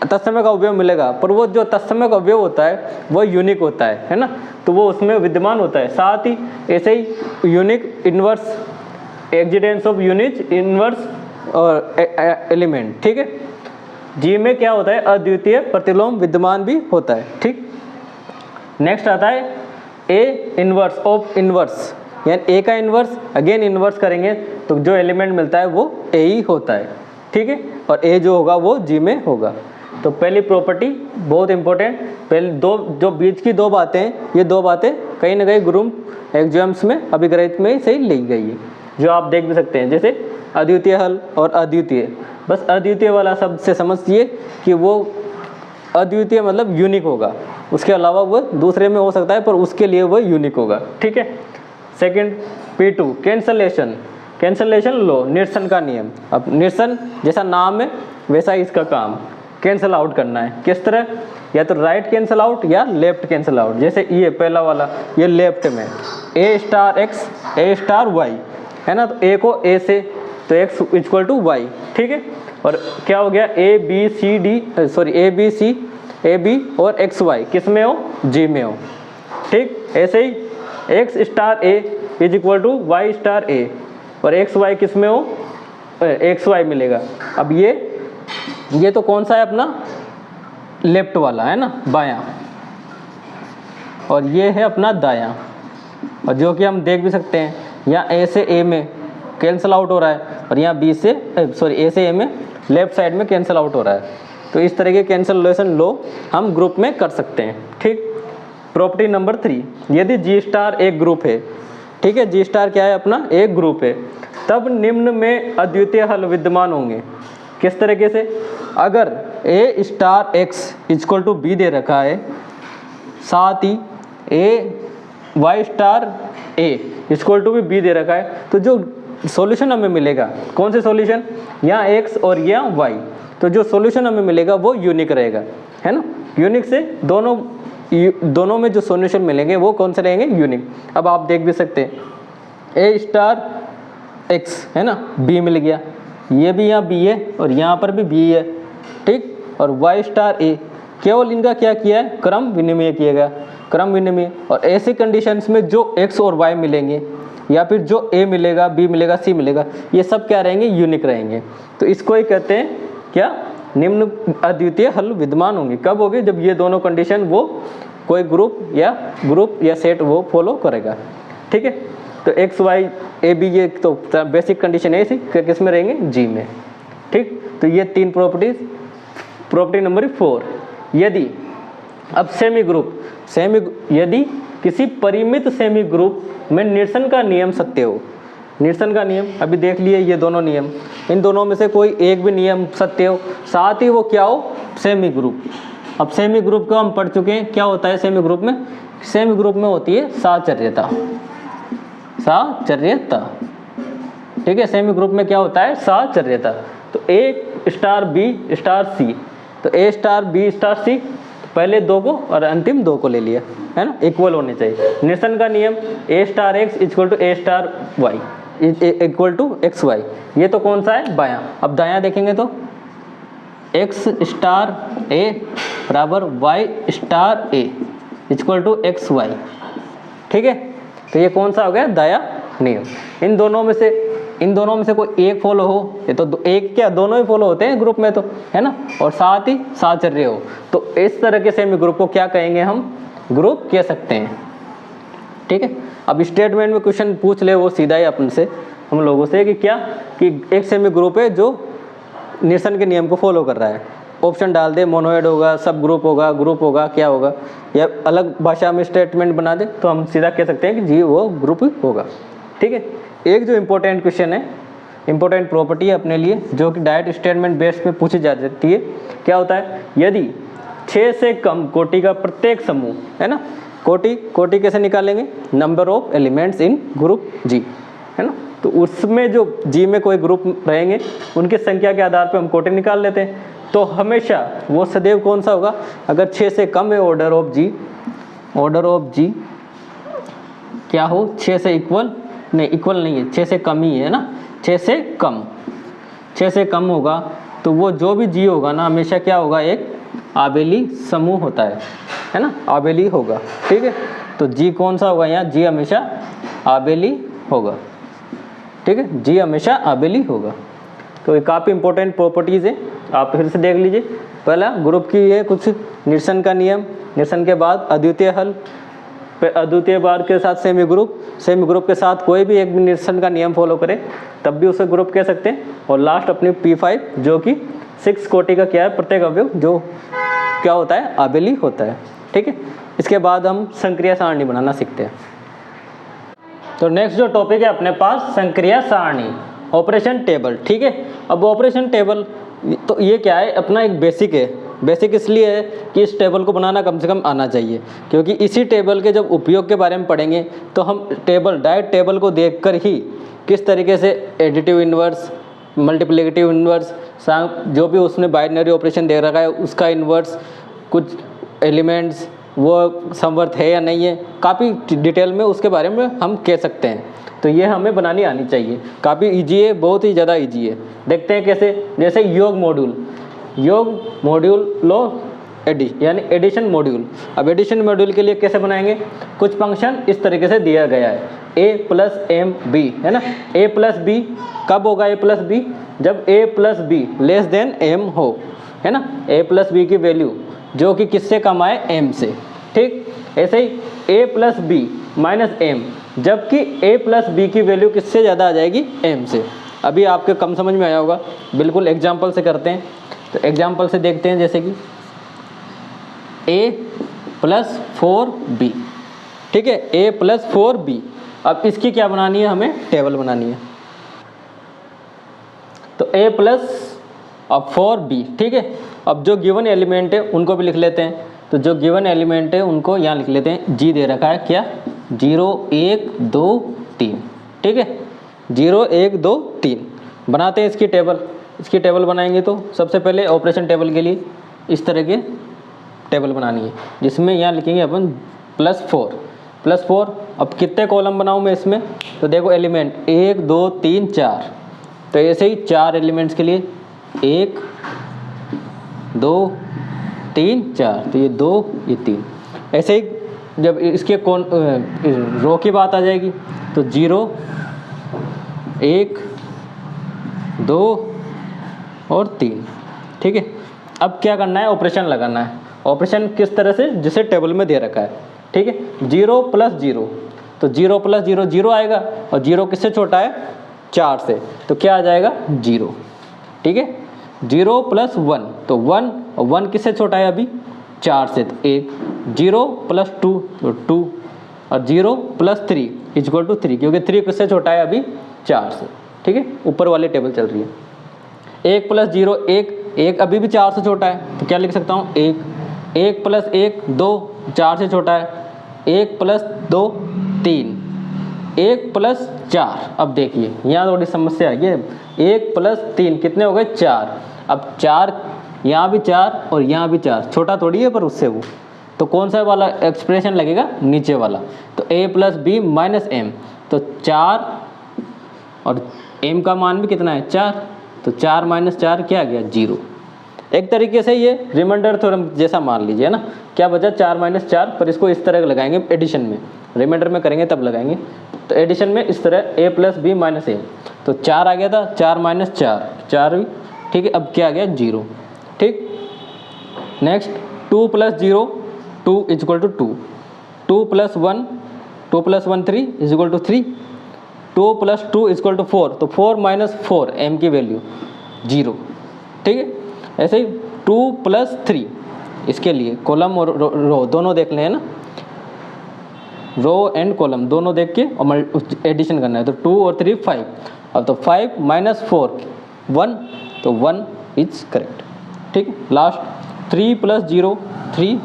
तत्समक अवयव मिलेगा, पर वो जो तत्समक अवयव होता है वो यूनिक होता है ना, तो वो उसमें विद्यमान होता है। साथ ही ऐसे ही unique inverse, existence of unique inverse और एलिमेंट। ठीक है, G में क्या होता है, अद्वितीय प्रतिलोम विद्यमान भी होता है। ठीक, नेक्स्ट आता है A इन्वर्स ऑफ इन्वर्स, यानी A का इन्वर्स अगेन इन्वर्स करेंगे तो जो एलिमेंट मिलता है वो A ही होता है। ठीक है, और A जो होगा वो G में होगा। तो पहली प्रॉपर्टी बहुत इंपॉर्टेंट, पहले दो जो बीच की दो बातें हैं, ये दो बातें कहीं ना कहीं ग्रुप एग्जाम्स में अभिग्रहित में से ही ली गई है, जो आप देख भी सकते हैं, जैसे अद्वितीय हल और अद्वितीय। बस अद्वितीय वाला शब्द से समझिए कि वो अद्वितीय मतलब यूनिक होगा, उसके अलावा वो दूसरे में हो सकता है पर उसके लिए वो यूनिक होगा। ठीक है, सेकंड P2 कैंसलेशन लो, निरसन का नियम। अब निरसन जैसा नाम है वैसा ही इसका काम, कैंसिल आउट करना है। किस तरह, या तो राइट कैंसिल आउट या लेफ्ट कैंसिल आउट। जैसे ये पहला वाला, ये लेफ्ट में A star X A star Y है ना, तो A को A से, तो X इक्वल टू Y। ठीक है, और क्या हो गया, A B और X Y किस में हो, G में हो। ठीक, ऐसे ही X star A is equal to Y star A, और एक्स वाई किस में हो, एक्स वाई मिलेगा। अब ये तो कौन सा है अपना लेफ्ट वाला है ना, बायां, और ये है अपना दायां, और जो कि हम देख भी सकते हैं यहाँ ए से ए में कैंसिल आउट हो रहा है, और यहाँ बी से ए से ए में लेफ्ट साइड में कैंसिल आउट हो रहा है। तो इस तरह के कैंसलेशन लो हम ग्रुप में कर सकते हैं। ठीक, प्रॉपर्टी नंबर 3, यदि जी स्टार एक ग्रुप है, ठीक है, जी स्टार क्या है अपना एक ग्रुप है, तब निम्न में अद्वितीय हल विद्यमान होंगे। किस तरीके से, अगर A star X equal to B दे रखा है, साथ ही A Y star A equal to भी बी दे रखा है, तो जो सॉल्यूशन हमें मिलेगा, कौन से सॉल्यूशन, यहाँ एक्स और यहाँ वाई, तो जो सॉल्यूशन हमें मिलेगा वो यूनिक रहेगा, है ना। यूनिक से दोनों में जो सॉल्यूशन मिलेंगे वो कौन से रहेंगे, यूनिक। अब आप देख भी सकते हैं ए स्टार एक्स है ना, बी मिल गया, ये भी यहाँ बी है और यहाँ पर भी बी है, ठीक, और वाई स्टार ए, केवल इनका क्या किया है, क्रम विनिमय किया गया, क्रम विनिमय। और ऐसे कंडीशंस में जो एक्स और वाई मिलेंगे या फिर जो ए मिलेगा, बी मिलेगा, सी मिलेगा, ये सब क्या रहेंगे, यूनिक रहेंगे। तो इसको ही कहते हैं क्या, निम्न अद्वितीय हल विद्यमान होंगे। कब होंगे, जब ये दोनों कंडीशन वो कोई ग्रुप या सेट वो फॉलो करेगा। ठीक है, तो एक्स वाई ए बी ये तो बेसिक कंडीशन है, इसी किस में रहेंगे, जी में। ठीक, तो ये 3 प्रॉपर्टीज। प्रॉपर्टी नंबर 4, यदि अब सेमी ग्रुप यदि किसी परिमित सेमी ग्रुप में निरसन का नियम सत्य हो, निरसन का नियम अभी देख लिए, ये दोनों नियम, इन दोनों में से कोई एक भी नियम सत्य हो, साथ ही वो क्या हो, सेमी ग्रुप। अब सेमी ग्रुप को हम पढ़ चुके हैं, क्या होता है सेमी ग्रुप में, सेमी ग्रुप में होती है साचर्यता, साचर्यता। ठीक है, सेमी ग्रुप में क्या होता है, साचर्यता। तो ए स्टार बी स्टार सी, तो ए स्टार बी स्टार सी, पहले 2 को और अंतिम 2 को ले लिया, है ना, इक्वल होने चाहिए। निरसन का नियम A star X equal to A star Y equal to X Y, ये तो कौन सा है, बायां। अब दायां देखेंगे तो एक्स स्टार ए बराबर Y star A equal to X Y. ठीक है, तो ये कौन सा हो गया, दायां नियम। इन दोनों में से कोई एक फॉलो हो, ये तो एक क्या दोनों ही फॉलो होते हैं ग्रुप में, तो है ना, और साथ ही साचर्य हो, तो इस तरह के सेमी ग्रुप को क्या कहेंगे, हम ग्रुप कह सकते हैं। ठीक है, अब स्टेटमेंट में क्वेश्चन पूछ ले वो सीधा ही अपन से, हम लोगों से, कि क्या, कि एक सेमी ग्रुप है जो निरसन के नियम को फॉलो कर रहा है, ऑप्शन डाल दे, मोनोइड होगा, सब ग्रुप होगा, क्या होगा, या अलग भाषा में स्टेटमेंट बना दे, तो हम सीधा कह सकते हैं कि जी वो ग्रुप होगा। ठीक है, एक जो इम्पोर्टेंट क्वेश्चन है, इम्पोर्टेंट प्रॉपर्टी है अपने लिए, जो कि डायरेक्ट स्टेटमेंट बेस्ड में पूछी जा सकती है, क्या होता है, यदि 6 से कम कोटि का प्रत्येक समूह, है ना, कोटि कैसे निकालेंगे, number of elements in group G, है ना, तो उसमें जो जी में कोई ग्रुप रहेंगे उनकी संख्या के आधार पर हम कोटि निकाल लेते हैं। तो हमेशा वो सदैव कौन सा होगा, अगर 6 से कम है ऑर्डर ऑफ जी क्या हो, 6 से इक्वल नहीं है, 6 से कम ही है ना, 6 से कम होगा, तो वो जो भी जी होगा ना, हमेशा क्या होगा, एक आबेली समूह होता है ना, आबेली होगा। ठीक है, तो जी कौन सा होगा, यहाँ जी हमेशा आबेली होगा। ठीक है, जी हमेशा आबेली होगा। तो ये काफ़ी इंपॉर्टेंट प्रॉपर्टीज़ है, आप फिर से देख लीजिए। पहला ग्रुप की है कुछ निरसन का नियम, निरसन के बाद अद्वितीय हल, अद्वितीय बार के साथ सेमी ग्रुप के साथ कोई भी एक निरसन का नियम फॉलो करे तब भी उसे ग्रुप कह सकते हैं। और लास्ट अपनी P5 जो कि 6 कोटि का क्या है, प्रत्येक अवयव जो क्या होता है, आबेली होता है। ठीक है, इसके बाद हम संक्रिया सारणी बनाना सीखते हैं। तो नेक्स्ट जो टॉपिक है अपने पास, संक्रिया सारणी, ऑपरेशन टेबल। ठीक है, अब ऑपरेशन टेबल तो ये क्या है, अपना एक बेसिक है। बेसिक इसलिए है कि इस टेबल को बनाना कम से कम आना चाहिए, क्योंकि इसी टेबल के जब उपयोग के बारे में पढ़ेंगे तो हम डायरेक्ट टेबल को देखकर ही किस तरीके से एडिटिव इन्वर्स, मल्टीप्लिकेटिव इन्वर्स, जो भी उसने बाइनरी ऑपरेशन दे रखा है उसका इन्वर्स, कुछ एलिमेंट्स वो समवर्त है या नहीं है, काफ़ी डिटेल में उसके बारे में हम कह सकते हैं। तो ये हमें बनानी आनी चाहिए, काफ़ी ईजी है, बहुत ही ज़्यादा ईजी है। देखते हैं कैसे, जैसे योग मॉड्यूल लो यानी एडिशन मॉड्यूल। अब एडिशन मॉड्यूल के लिए कैसे बनाएंगे, कुछ फंक्शन इस तरीके से दिया गया है, ए प्लस एम बी, है ना। ए प्लस बी कब होगा ए प्लस बी? जब A plus B less than M हो, है ना। ए प्लस बी की वैल्यू जो कि किससे कम आए? एम से, ठीक। ऐसे ही A plus B minus M, जबकि ए प्लस बी की वैल्यू किससे ज़्यादा आ जाएगी? एम से। अभी आपके कम समझ में आया होगा, बिल्कुल एग्जाम्पल से करते हैं। तो एग्जाम्पल से देखते हैं, जैसे कि a प्लस 4b, ठीक है, a प्लस 4b। अब इसकी क्या बनानी है? हमें टेबल बनानी है। तो a प्लस अब 4b, ठीक है। अब जो गिवन एलिमेंट है उनको भी लिख लेते हैं। तो जो गिवन एलिमेंट है उनको यहाँ लिख लेते हैं। g दे रखा है क्या? 0 1 2 3, ठीक है। 0 1 2 3 बनाते हैं इसकी टेबल। इसकी टेबल बनाएंगे तो सबसे पहले ऑपरेशन टेबल के लिए इस तरह के टेबल बनानी है, जिसमें यहाँ लिखेंगे अपन प्लस 4। अब कितने कॉलम बनाऊँ मैं इसमें? तो देखो एलिमेंट 1 2 3 4, तो ऐसे ही 4 एलिमेंट्स के लिए 1 2 3 4, तो ये 2 ये 3। ऐसे ही जब इसके रो की बात आ जाएगी तो 0 1 2 और 3, ठीक है। अब क्या करना है? ऑपरेशन लगाना है। ऑपरेशन किस तरह से? जिसे टेबल में दे रखा है, ठीक है। 0 प्लस 0, तो 0 प्लस 0 0 आएगा, और 0 किससे छोटा है? 4 से, तो क्या आ जाएगा? 0, ठीक है। 0 प्लस 1, तो 1, और 1 किससे छोटा है अभी? 4 से, तो 1। 0 प्लस 2, तो 2, और 0 प्लस 3 इक्वल टू 3, क्योंकि 3 किससे छोटा है अभी? 4 से, ठीक है। ऊपर वाली टेबल चल रही है। 1 प्लस 0 1 अभी भी 4 से छोटा है, तो क्या लिख सकता हूँ? 1 प्लस 1 2, 4 से छोटा है। 1 प्लस 2 3, 1 प्लस 4। अब देखिए यहाँ थोड़ी समस्या है। 1 प्लस 3 कितने हो गए? 4। अब 4 यहाँ भी 4 और यहाँ भी 4, छोटा थोड़ी है पर उससे वो, तो कौन सा वाला एक्सप्रेशन लगेगा? नीचे वाला। तो a plus B minus M, तो 4 और m का मान भी कितना है? 4, तो 4 माइनस 4 क्या आ गया? 0। एक तरीके से ये रिमाइंडर थ्योरम जैसा मान लीजिए ना। क्या बचा? 4 माइनस 4, पर इसको इस तरह लगाएंगे एडिशन में, रिमाइंडर में करेंगे तब लगाएंगे। तो एडिशन में इस तरह a plus B minus M, तो 4 आ गया था, 4 माइनस 4 4 भी, ठीक है। अब क्या आ गया? 0, ठीक। नेक्स्ट 2 प्लस 0 2 इक्वल टू 2, 2 प्लस 1 3 इक्वल टू 3, 2 प्लस 2 इक्वल टू 4, तो 4 माइनस 4 m की वैल्यू 0, ठीक है। ऐसे ही 2 प्लस 3, इसके लिए कॉलम और रो दोनों देख लें, है ना। रो एंड कॉलम दोनों देख के और एडिशन करना है। तो 2 और 3 5, अब तो 5 माइनस 4 1, तो 1 इज करेक्ट, ठीक। Last 3 plus 0 3,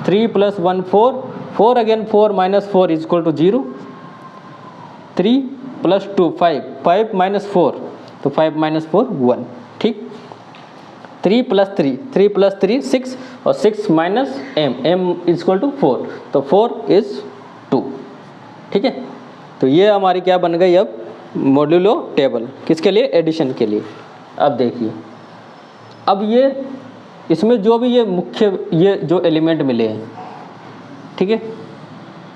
3 plus 1 4, 4 again 4 minus 4 is equal to 0, 3 plus 2 5, 5 minus 4, तो 5 माइनस 4 1, ठीक। 3 प्लस 3 6, और 6 minus m is equal to 4, तो 4 इज 2, ठीक है। तो ये हमारी क्या बन गई अब? Modulo table. किसके लिए? एडिशन के लिए। अब देखिए, अब ये इसमें जो भी ये मुख्य ये जो एलिमेंट मिले हैं, ठीक है,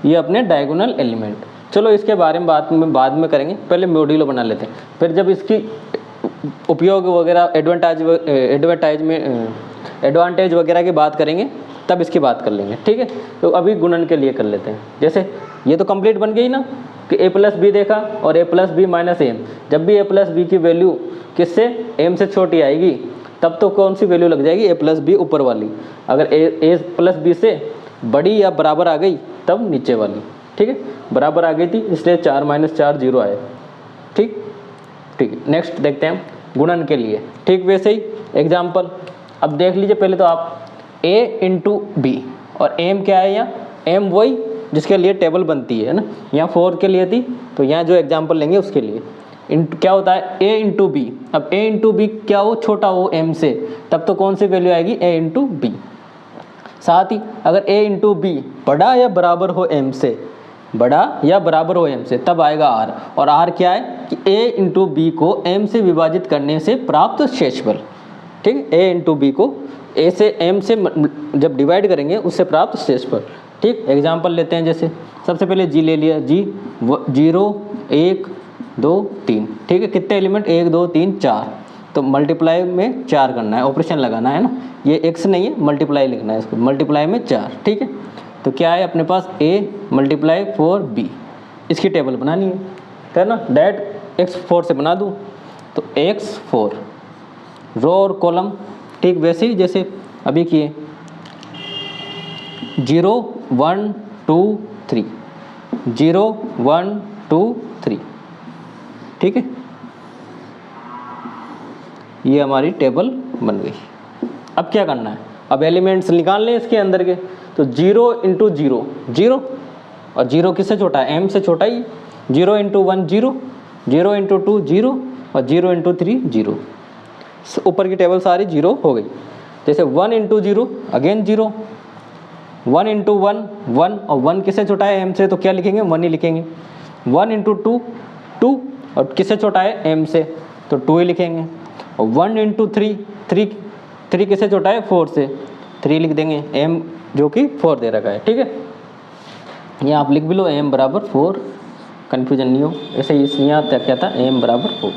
ये अपने डायगोनल एलिमेंट। चलो इसके बारे में बाद में करेंगे, पहले मॉड्यूलो बना लेते हैं। फिर जब इसकी उपयोग वगैरह एडवांटेज वगैरह की बात करेंगे तब इसकी बात कर लेंगे, ठीक है। तो अभी गुणन के लिए कर लेते हैं। जैसे ये तो कंप्लीट बन गई ना कि a प्लस बी देखा और a plus B minus M. जब भी a प्लस बी की वैल्यू किससे? m से छोटी आएगी, तब तो कौन सी वैल्यू लग जाएगी? a प्लस बी ऊपर वाली। अगर a प्लस बी से बड़ी या बराबर आ गई तब नीचे वाली, ठीक है। बराबर आ गई थी इसलिए 4 माइनस 4 0 आए, ठीक है। नेक्स्ट देखते हैं गुणन के लिए, ठीक। वैसे ही एग्जाम्पल अब देख लीजिए पहले तो आप a इंटू बी, और m क्या है? यहाँ m वही जिसके लिए टेबल बनती है ना। यहाँ 4 के लिए थी, तो यहाँ जो एग्जाम्पल लेंगे उसके लिए क्या होता है? a into B. अब a इंटू बी क्या हो? छोटा हो m से, तब तो कौन सी वैल्यू आएगी? a into B. साथ ही अगर a इंटू बी बड़ा या बराबर हो m से, बड़ा या बराबर हो m से, तब आएगा r। और r क्या है? कि a इंटू बी को m से विभाजित करने से प्राप्त शेषफल, ठीक है। a इंटू बी को a से m से जब डिवाइड करेंगे उससे प्राप्त शेषफल। ठीक, एग्जाम्पल लेते हैं। जैसे सबसे पहले जी ले लिया, जी 0 1 2 3, ठीक है। कितने एलिमेंट, 1 2 3 4, तो मल्टीप्लाई में 4 करना है, ऑपरेशन लगाना है ना। ये x नहीं है, मल्टीप्लाई लिखना है इसको, मल्टीप्लाई में 4, ठीक है। तो क्या है अपने पास, a मल्टीप्लाई 4b, इसकी टेबल बनानी है ना। डायरेक्ट x4 से बना दूँ तो x4 रो और कॉलम, ठीक वैसे ही जैसे अभी किए 0 1 2 3, 0 1 2 3, ठीक है। ये हमारी टेबल बन गई। अब क्या करना है, अब एलिमेंट्स निकाल लें इसके अंदर के। तो 0 इंटू 0 0, और 0 किससे छोटा है, m से छोटा ही। 0 इंटू 1 0, 0 इंटू 2 0, और 0 इंटू 3 0। ऊपर की टेबल सारी 0 हो गई। जैसे 1 इंटू 0 अगेन 0, 1 इंटू 1 1, और 1 किससे छोटा है, m से, तो क्या लिखेंगे, 1 ही लिखेंगे। 1 इंटू 2 2, और किससे छोटा है, m से, तो 2 ही लिखेंगे। और 1 इंटू 3 3 किससे छोटा है, 4 से, 3 लिख देंगे, m जो कि 4 दे रखा है, ठीक है। ये आप लिख भी लो, m बराबर 4, कन्फ्यूजन नहीं हो। ऐसे ही इसमें आता क्या था, m बराबर 4,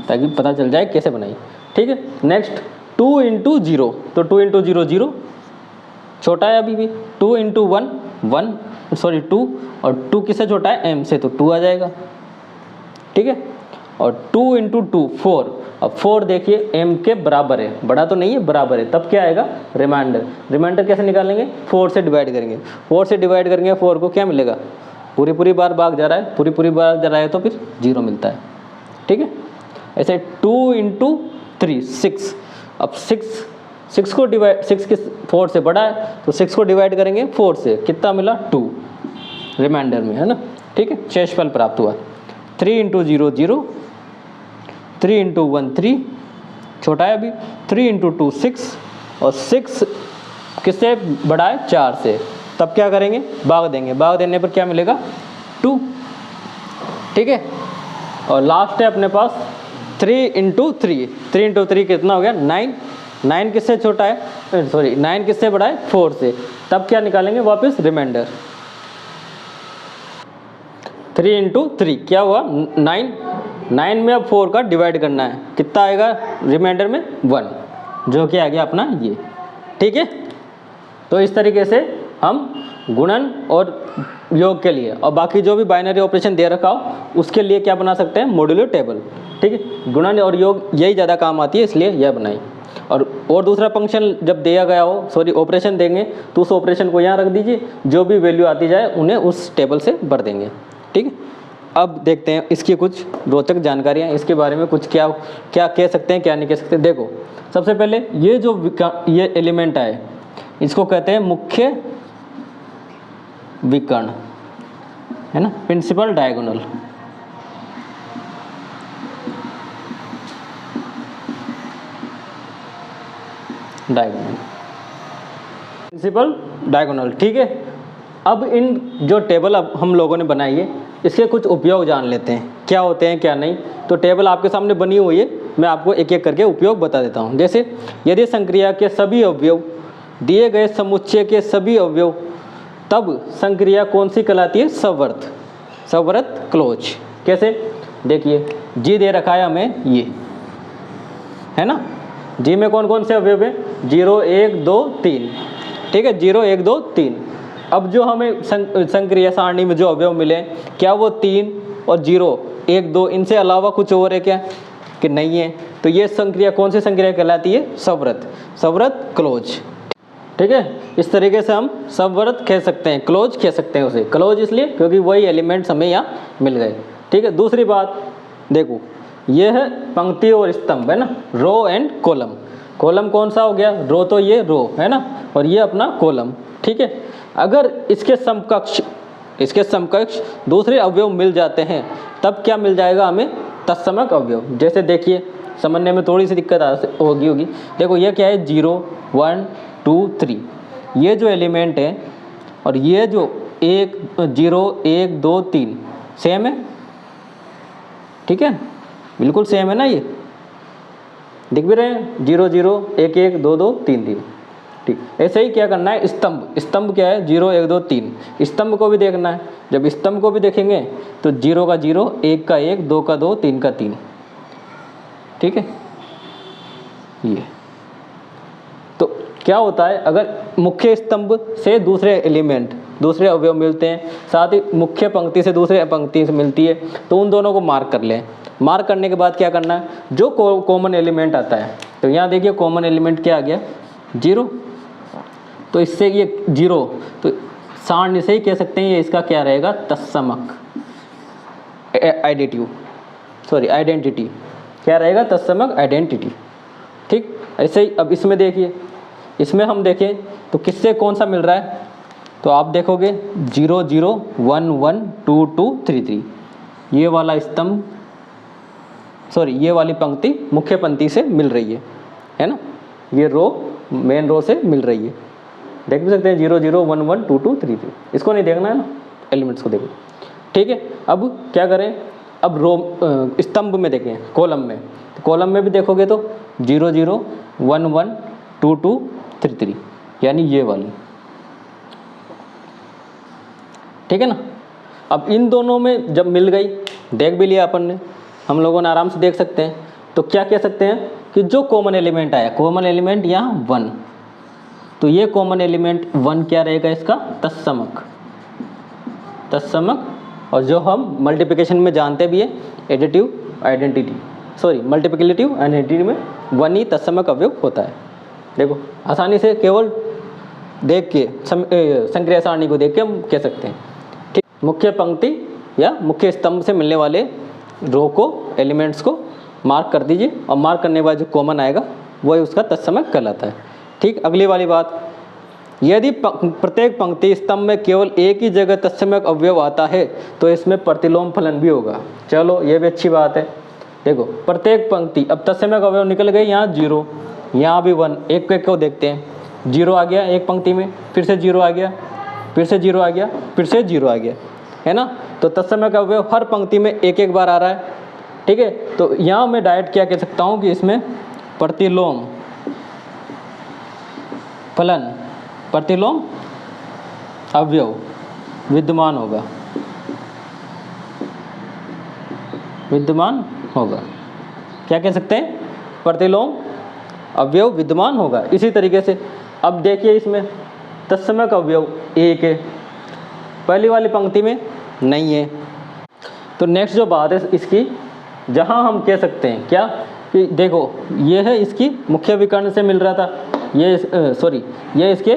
ताकि पता चल जाए कैसे बनाई, ठीक है। नेक्स्ट 2 इंटू 0, तो 2 इंटू 0 0, छोटा है अभी भी। 2 इंटू 1 1, सॉरी 2, और 2 किससे छोटा है, m से, तो 2 आ जाएगा, ठीक है। और 2 इंटू 2 4, अब 4 देखिए m के बराबर है, बड़ा तो नहीं है, बराबर है, तब क्या आएगा, रिमाइंडर। रिमाइंडर कैसे निकालेंगे, 4 से डिवाइड करेंगे। 4 से डिवाइड करेंगे 4 को, क्या मिलेगा, पूरी बार भाग जा रहा है, पूरी बार जा रहा है, तो फिर 0 मिलता है, ठीक है। ऐसे 2 इंटू 3 6, अब 6 को डिवाइड, 6 किस 4 से बड़ा है, तो 6 को डिवाइड करेंगे 4 से, कितना मिला, 2 रिमाइंडर में, है ना, ठीक है। शेषफल प्राप्त हुआ। 3 इंटू 0 0, 3 इंटू 1 3, छोटा है अभी। 3 इंटू 2 6, और 6 किससे बड़ा है, 4 से, तब क्या करेंगे, भाग देंगे। भाग देने पर क्या मिलेगा, 2, ठीक है। और लास्ट है अपने पास 3 इंटू 3, 3 इंटू 3 कितना हो गया, 9। 9 किससे छोटा है, सॉरी 9 किससे बड़ा है, 4 से, तब क्या निकालेंगे, वापस रिमाइंडर। 3 इंटू 3 क्या हुआ, 9। 9 में अब 4 का डिवाइड करना है, कितना आएगा रिमाइंडर में, 1, जो कि आ गया अपना ये, ठीक है। तो इस तरीके से हम गुणन और योग के लिए, और बाकी जो भी बाइनरी ऑपरेशन दे रखा हो उसके लिए क्या बना सकते हैं, मॉड्यूलर टेबल, ठीक है। गुणन और योग यही ज़्यादा काम आती है, इसलिए यह बनाई। और दूसरा फंक्शन जब दिया गया हो, सॉरी ऑपरेशन देंगे, तो उस ऑपरेशन को यहाँ रख दीजिए, जो भी वैल्यू आती जाए उन्हें उस टेबल से भर देंगे, ठीक है। अब देखते हैं इसकी कुछ रोचक जानकारियाँ, इसके बारे में कुछ क्या कह सकते हैं, क्या नहीं कह सकते। देखो, सबसे पहले ये जो ये एलिमेंट है, इसको कहते हैं मुख्य विकर्ण, है ना, प्रिंसिपल डायगोनल। प्रिंसिपल डायगोनल, ठीक है। अब इन जो टेबल अब हम लोगों ने बनाई है, इसके कुछ उपयोग जान लेते हैं, क्या होते हैं क्या नहीं। तो टेबल आपके सामने बनी हुई है, मैं आपको एक एक करके उपयोग बता देता हूँ। जैसे यदि संक्रिया के सभी अवयव दिए गए समुच्चय के सभी अवयव, तब संक्रिया कौन सी कहलाती है, सवर्त, सवर्त क्लोज। कैसे, देखिए जी दे रखा है हमें, ये है ना, जी में कौन कौन से अवयव है, 0 1 2 3, ठीक है, 0 1 2 3। अब जो हमें संक्रिया सारणी में जो अवयव मिले, क्या वो 3 और 0 1 2 इनसे अलावा कुछ और है क्या, कि नहीं है। तो ये संक्रिया कौन सी संक्रिया कहलाती है, सवर्त, सवर्त क्लोज, ठीक है। इस तरीके से हम सवर्त कह सकते हैं, क्लोज कह सकते हैं उसे। क्लोज इसलिए क्योंकि वही एलिमेंट्स हमें यहाँ मिल गए, ठीक है। दूसरी बात देखो, ये है पंक्ति और स्तंभ, है ना, रो एंड कॉलम। कॉलम कौन सा हो गया, रो, तो ये रो है ना, और ये अपना कॉलम, ठीक है। अगर इसके समकक्ष दूसरे अवयव मिल जाते हैं, तब क्या मिल जाएगा हमें, तत्समक अवयव। जैसे देखिए, समझने में थोड़ी सी दिक्कत होगी। देखो ये क्या है, 0 1 2 3, ये जो एलिमेंट है, और ये जो 0 1 2 3 सेम है, ठीक है, बिल्कुल सेम है ना, ये दिख भी रहे हैं, 0 0 1 1 2 2 3 3, ठीक, ऐसे ही क्या करना है, स्तंभ, स्तंभ क्या है 0 1 2 3, स्तंभ को भी देखना है। जब स्तंभ को भी देखेंगे तो 0 का 0, 1 का 1, 2 का 2, 3 का 3, ठीक है। ये तो क्या होता है, अगर मुख्य स्तंभ से दूसरे एलिमेंट, दूसरे अवयव मिलते हैं, साथ ही मुख्य पंक्ति से दूसरे पंक्ति से मिलती है, तो उन दोनों को मार्क कर लें। मार्क करने के बाद क्या करना है, जो कॉमन एलिमेंट आता है, तो यहाँ देखिए कॉमन एलिमेंट क्या आ गया 0, तो इससे ये 0, तो सारणी से ही कह सकते हैं ये इसका क्या रहेगा, तत्समक आइडेंटिटी क्या रहेगा, तत्समक आइडेंटिटी, ठीक। ऐसे ही अब इसमें देखिए, इसमें हम देखें तो किससे कौन सा मिल रहा है, तो आप देखोगे 0 0 1 1 2 2 3 3, ये वाला स्तंभ, सॉरी ये वाली पंक्ति मुख्य पंक्ति से मिल रही है ना, ये रो मेन रो से मिल रही है। देख भी सकते हैं 0 0 1 1 2 2 3 3, इसको नहीं देखना है ना, एलिमेंट्स को देखो, ठीक है। अब क्या करें, अब रो स्तंभ में देखें, कॉलम में, तो कॉलम में भी देखोगे तो 0 0 1 1 2 2 3 3, यानी ये वाली, ठीक है ना। अब इन दोनों में जब मिल गई, देख भी लिया अपन ने, हम लोगों ने आराम से देख सकते हैं, तो क्या कह सकते हैं कि जो कॉमन एलिमेंट आया, कॉमन एलिमेंट यहाँ 1, तो ये कॉमन एलिमेंट 1 क्या रहेगा, इसका तत्समक, और जो हम मल्टीप्लिकेशन में जानते भी है मल्टीप्लिकेटिव आइडेंटिटी में 1 ही तत्समक अवयव होता है। देखो आसानी से केवल देख के संक्रिया सारणी को देख के हम कह सकते हैं, ठीक। मुख्य पंक्ति या मुख्य स्तंभ से मिलने वाले रो को, एलिमेंट्स को मार्क कर दीजिए, और मार्क करने के बाद जो कॉमन आएगा वही उसका तत्समक कहलाता है, ठीक। अगली वाली बात, यदि प्रत्येक पंक्ति स्तंभ में केवल एक ही जगह तत्समक अवयव आता है तो इसमें प्रतिलोम फलन भी होगा। चलो ये भी अच्छी बात है। देखो प्रत्येक पंक्ति, अब तत्समक अवयव निकल गए, यहाँ 0, यहाँ भी 1, एक एक को देखते हैं, 0 आ गया एक पंक्ति में, फिर से 0 आ गया, फिर से 0 आ गया, फिर से 0 आ गया, है ना। तो तत्समक अवयव हर पंक्ति में एक एक बार आ रहा है, ठीक है। तो यहाँ मैं डायरेक्ट क्या कह सकता हूँ कि इसमें प्रतिलोम फलन, प्रतिलोम अवयव विद्यमान होगा, क्या कह सकते हैं, प्रतिलोम अवयव विद्यमान होगा। इसी तरीके से अब देखिए इसमें तत्समक अवयव 1 है, पहली वाली पंक्ति में नहीं है। तो नेक्स्ट जो बात है इसकी, जहाँ हम कह सकते हैं क्या कि देखो ये है इसकी मुख्य विकर्ण से मिल रहा था, ये इसके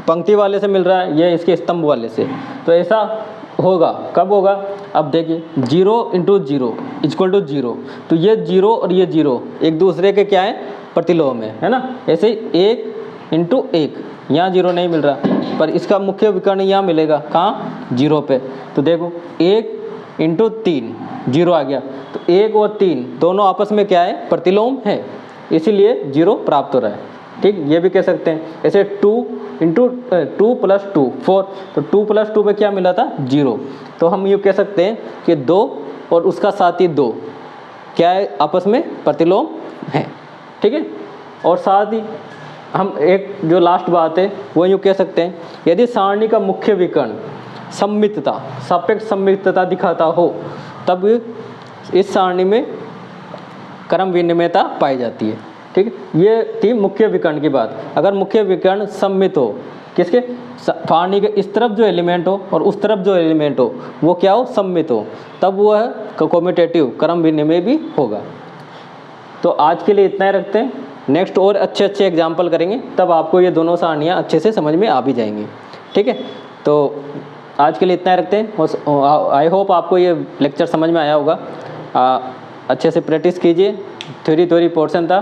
पंक्ति वाले से मिल रहा है, ये इसके स्तंभ वाले से, तो ऐसा होगा, कब होगा, अब देखिए 0 × 0 = 0, तो ये 0 और ये 0 एक दूसरे के क्या है, प्रतिलोम है ना। ऐसे ही 1 × 1, यहाँ 0 नहीं मिल रहा, पर इसका मुख्य विकर्ण यहाँ मिलेगा, कहाँ, 0 पे। तो देखो 1 × 3 0 आ गया, तो 1 और 3 दोनों आपस में क्या है, प्रतिलोम है, इसीलिए 0 प्राप्त हो रहा है, ठीक। ये भी कह सकते हैं। ऐसे 2 × 2 + 2 4, तो 2 + 2 में क्या मिला था, 0, तो हम ये कह सकते हैं कि 2 और उसका साथी 2 क्या है, आपस में प्रतिलोम है, ठीक है। और साथ ही हम एक जो लास्ट बात है वो यूँ कह सकते हैं, यदि सारणी का मुख्य विकर्ण सममितता, सापेक्ष सममितता दिखाता हो, तब इस सारणी में क्रम विनिमयता पाई जाती है, ठीक है। ये थी मुख्य विकर्ण की बात। अगर मुख्य विकर्ण सममित हो, किसके, सारणी के इस तरफ जो एलिमेंट हो और उस तरफ जो एलिमेंट हो वो क्या हो, सममित हो, तब वह कम्यूटेटिव क्रम विनिमय भी होगा। तो आज के लिए इतना ही रखते हैं, नेक्स्ट और अच्छे अच्छे एग्जाम्पल करेंगे, तब आपको ये दोनों सारणियाँ अच्छे से समझ में आ भी जाएंगी, ठीक है। तो आज के लिए इतना ही रखते हैं, और आई होप आपको ये लेक्चर समझ में आया होगा। अच्छे से प्रैक्टिस कीजिए, थ्योरी पोर्शन था,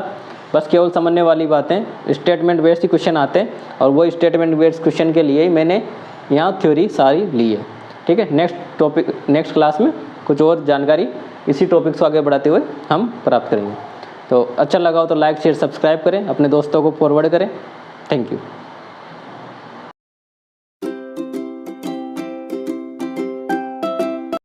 बस केवल समझने वाली बातें, स्टेटमेंट बेस्ड क्वेश्चन आते हैं, और वो स्टेटमेंट बेस्ड क्वेश्चन के लिए ही मैंने यहाँ थ्योरी सारी ली है, ठीक है। नेक्स्ट क्लास में कुछ और जानकारी इसी टॉपिक को आगे बढ़ाते हुए हम प्राप्त करेंगे। तो अच्छा लगा हो तो लाइक शेयर सब्सक्राइब करें, अपने दोस्तों को फॉरवर्ड करें। Thank you.